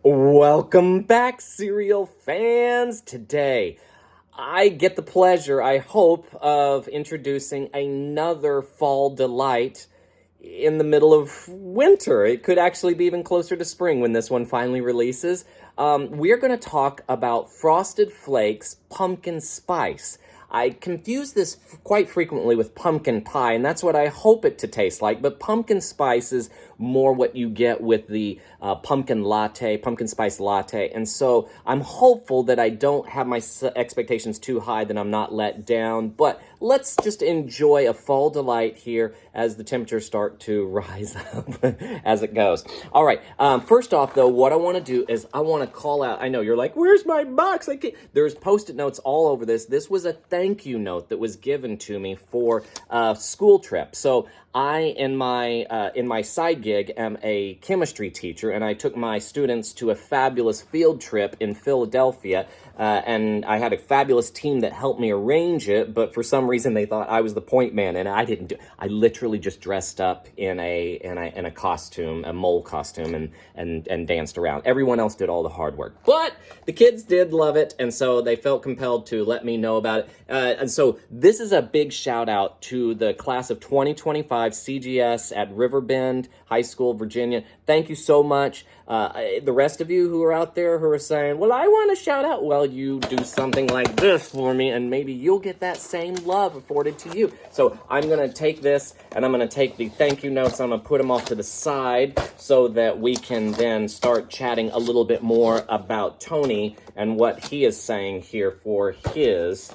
Welcome back, cereal fans. Today, I get the pleasure, I hope, of introducing another fall delight in the middle of winter. It could actually be even closer to spring when this one finally releases. We're going to talk about Frosted Flakes Pumpkin Spice. I confuse this quite frequently with pumpkin pie, and that's what I hope it to taste like, but pumpkin spice is more what you get with the pumpkin spice latte, and so I'm hopeful that I don't have my expectations too high, that I'm not let down, but let's just enjoy a fall delight here as the temperatures start to rise up as it goes. All right, first off, though, what I want to do is I want to call out, I know you're like, where's my box? There's Post-it notes all over this. This was a thank you note that was given to me for a school trip. So I, in my side gig, am a chemistry teacher, and I took my students to a fabulous field trip in Philadelphia, and I had a fabulous team that helped me arrange it, but for some reason they thought I was the point man, and I didn't do. I literally just dressed up in a costume, a mole costume, and danced around. Everyone else did all the hard work, but the kids did love it, and so they felt compelled to let me know about it. And so this is a big shout out to the class of 2025 CGS at Riverbend High School, Virginia. Thank you so much. The rest of you who are out there who are saying, well, I want to shout out, well, you do something like this for me, and maybe you'll get that same love afforded to you. So I'm going to take this, and I'm going to take the thank you notes, I'm going to put them off to the side so that we can then start chatting a little bit more about Tony and what he is saying here for his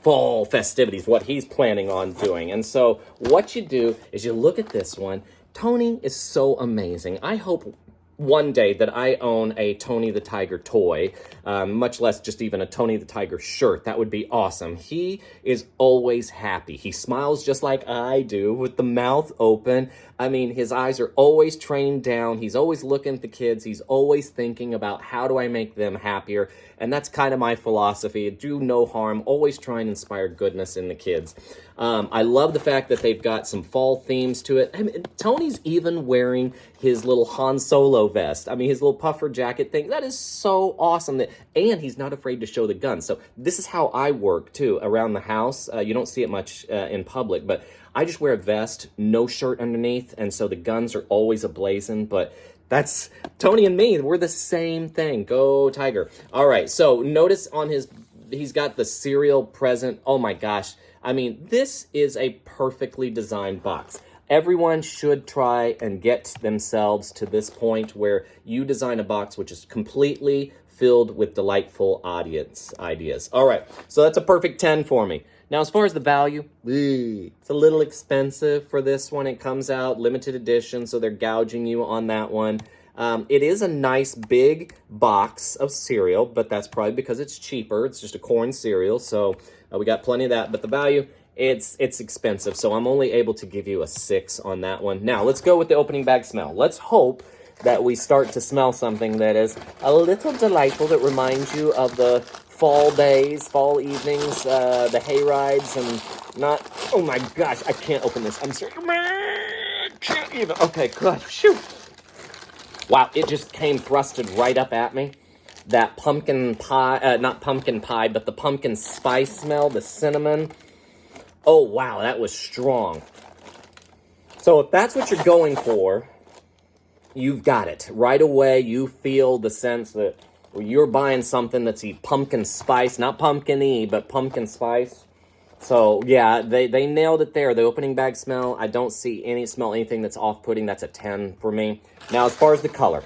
fall festivities, what he's planning on doing. And so what you do is you look at this one. Tony is so amazing. I hope one day that I own a Tony the Tiger toy, much less just even a Tony the Tiger shirt. That would be awesome. He is always happy. He smiles just like I do with the mouth open. I mean, his eyes are always trained down. He's always looking at the kids. He's always thinking about how do I make them happier. And that's kind of my philosophy. Do no harm. Always try and inspire goodness in the kids. I love the fact that they've got some fall themes to it. I mean, Tony's even wearing his little Han Solo vest. I mean, his little puffer jacket thing. That is so awesome. And he's not afraid to show the gun. So this is how I work, too, around the house. You don't see it much in public, but I just wear a vest, no shirt underneath, and so the guns are always ablazing, but that's Tony and me. We're the same thing. Go Tiger. All right, so notice on he's got the cereal present. Oh my gosh. I mean, this is a perfectly designed box. Everyone should try and get themselves to this point where you design a box which is completely filled with delightful audience ideas. All right, so that's a perfect 10 for me. Now, as far as the value, it's a little expensive for this one. It comes out limited edition, so they're gouging you on that one. It is a nice big box of cereal, but that's probably because it's cheaper. It's just a corn cereal, so we got plenty of that. But the value, it's expensive, so I'm only able to give you a 6 on that one. Now, let's go with the opening bag smell. Let's hope that we start to smell something that is a little delightful, that reminds you of the fall days, fall evenings, the hay rides, and not, oh my gosh, I can't open this. I'm sorry. Can't even. Okay, good. Shoot. Wow, it just came thrusted right up at me. That pumpkin pie, not pumpkin pie, but the pumpkin spice smell, the cinnamon. Oh, wow, that was strong. So if that's what you're going for, you've got it. Right away, you feel the sense that you're buying something that's pumpkin spice, not pumpkin-y, but pumpkin spice. So, yeah, they nailed it there. The opening bag smell, I don't smell anything that's off-putting. That's a 10 for me. Now, as far as the color,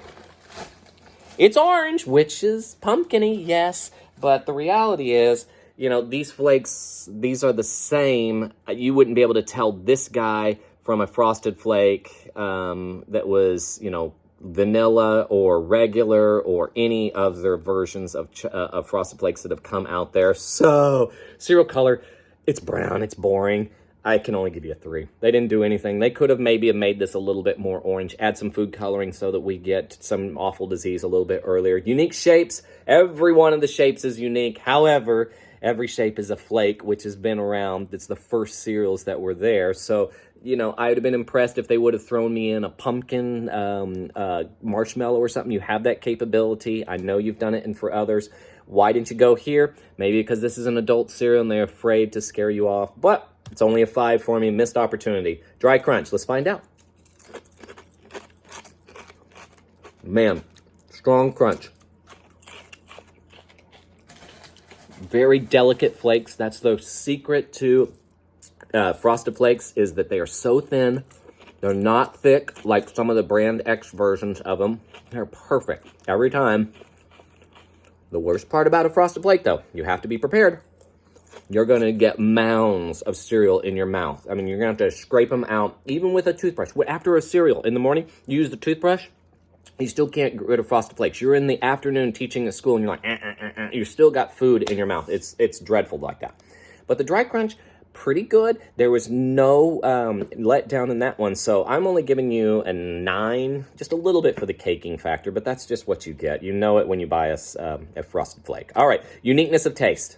it's orange, which is pumpkin-y, yes, but the reality is, you know, these flakes, these are the same. You wouldn't be able to tell this guy from a Frosted Flake that was, you know, vanilla or regular or any other versions of Frosted Flakes that have come out there. So, cereal color, it's brown, it's boring. I can only give you a 3. They didn't do anything. They could have maybe made this a little bit more orange, add some food coloring so that we get some awful disease a little bit earlier. Unique shapes. Every one of the shapes is unique. However, every shape is a flake, which has been around. It's the first cereals that were there. So, you know, I would have been impressed if they would have thrown me in a pumpkin marshmallow or something. You have that capability. I know you've done it and for others. Why didn't you go here? Maybe because this is an adult cereal and they're afraid to scare you off. But it's only a 5 for me. Missed opportunity. Dry crunch. Let's find out. Man, strong crunch. Very delicate flakes. That's the secret to Frosted Flakes, is that they are so thin. They're not thick like some of the Brand X versions of them. They're perfect every time. The worst part about a Frosted Flake, though, you have to be prepared. You're going to get mounds of cereal in your mouth. I mean, you're going to have to scrape them out, even with a toothbrush. After a cereal in the morning, you use the toothbrush, you still can't get rid of Frosted Flakes. You're in the afternoon teaching at school, and you're like, you still got food in your mouth. It's dreadful like that. But the Dry Crunch, pretty good. There was no letdown in that one, so I'm only giving you a 9, just a little bit for the caking factor, but that's just what you get. You know it when you buy us a Frosted Flake. All right, uniqueness of taste.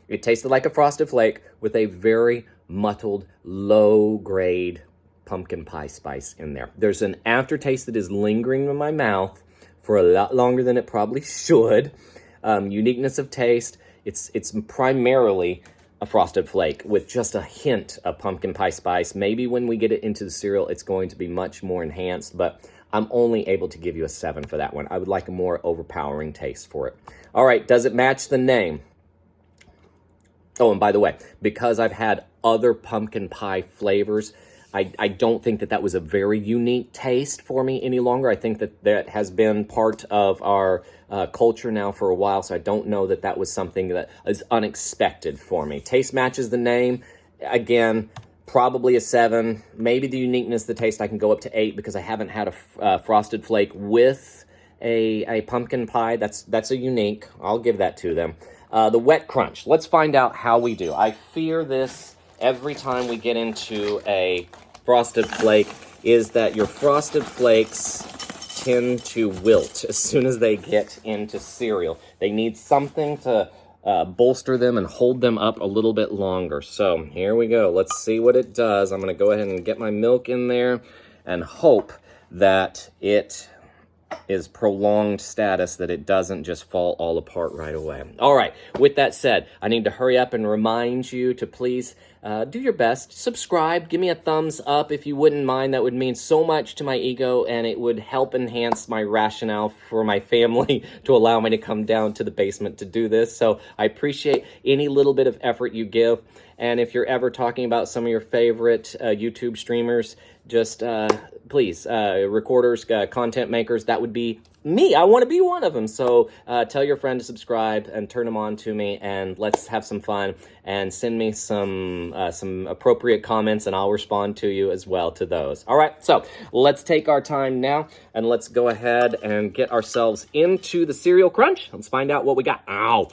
It tasted like a Frosted Flake with a very mottled, low-grade pumpkin pie spice in there. There's an aftertaste that is lingering in my mouth for a lot longer than it probably should. Uniqueness of taste, it's primarily a Frosted Flake with just a hint of pumpkin pie spice. Maybe when we get it into the cereal, it's going to be much more enhanced, but I'm only able to give you a 7 for that one. I would like a more overpowering taste for it. All right, does it match the name? Oh, and by the way, because I've had other pumpkin pie flavors, I don't think that was a very unique taste for me any longer. I think that has been part of our culture now for a while, so I don't know that was something that is unexpected for me. Taste matches the name. Again, probably a 7. Maybe the uniqueness, the taste, I can go up to 8 because I haven't had a Frosted Flake with a pumpkin pie. That's a unique. I'll give that to them. The wet crunch. Let's find out how we do. I fear this every time we get into a Frosted Flake, is that your Frosted Flakes tend to wilt as soon as they get into cereal. They need something to bolster them and hold them up a little bit longer. So here we go. Let's see what it does. I'm going to go ahead and get my milk in there and hope that it is prolonged status, that it doesn't just fall all apart right away. All right, with that said, I need to hurry up and remind you to please do your best. Subscribe, give me a thumbs up if you wouldn't mind. That would mean so much to my ego, and it would help enhance my rationale for my family to allow me to come down to the basement to do this. So I appreciate any little bit of effort you give. And if you're ever talking about some of your favorite YouTube streamers, just please, recorders, content makers, that would be me. I want to be one of them. So tell your friend to subscribe and turn them on to me, and let's have some fun, and send me some appropriate comments, and I'll respond to you as well to those. All right, so let's take our time now, and let's go ahead and get ourselves into the cereal crunch. Let's find out what we got. Ow.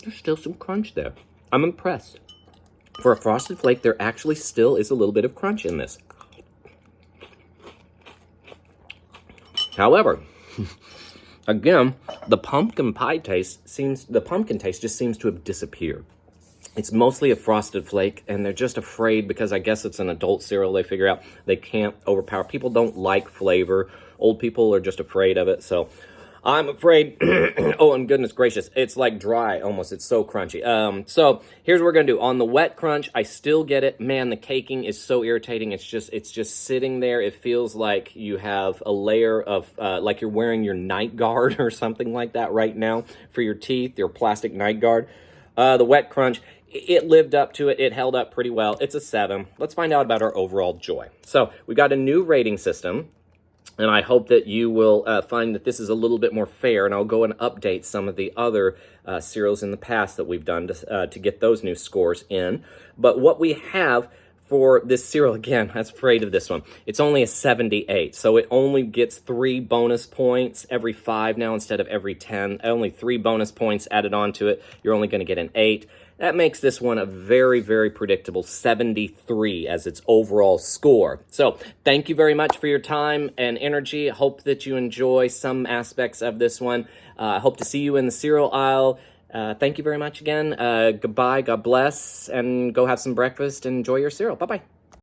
There's still some crunch there. I'm impressed. For a Frosted Flake, there actually still is a little bit of crunch in this. However, again, the pumpkin taste just seems to have disappeared. It's mostly a Frosted Flake, and they're just afraid, because I guess it's an adult cereal, they figure out they can't overpower. People don't like flavor. Old people are just afraid of it, so I'm afraid. Oh, and goodness gracious, it's like dry almost. It's so crunchy. So here's what we're gonna do. On the wet crunch, I still get it. Man, the caking is so irritating. It's just sitting there. It feels like you have a layer of like you're wearing your night guard or something like that right now for your teeth, your plastic night guard. The wet crunch, it lived up to it. It held up pretty well. It's a 7. Let's find out about our overall joy. So we got a new rating system, and I hope that you will find that this is a little bit more fair, and I'll go and update some of the other cereals in the past that we've done to get those new scores in. But what we have for this cereal, again, I was afraid of this one. It's only a 78, so it only gets 3 bonus points every 5 now instead of every 10. Only 3 bonus points added onto it. You're only going to get an 8. That makes this one a very, very predictable 73 as its overall score. So thank you very much for your time and energy. Hope that you enjoy some aspects of this one. I hope to see you in the cereal aisle. Thank you very much again. Goodbye, God bless, and go have some breakfast and enjoy your cereal. Bye-bye.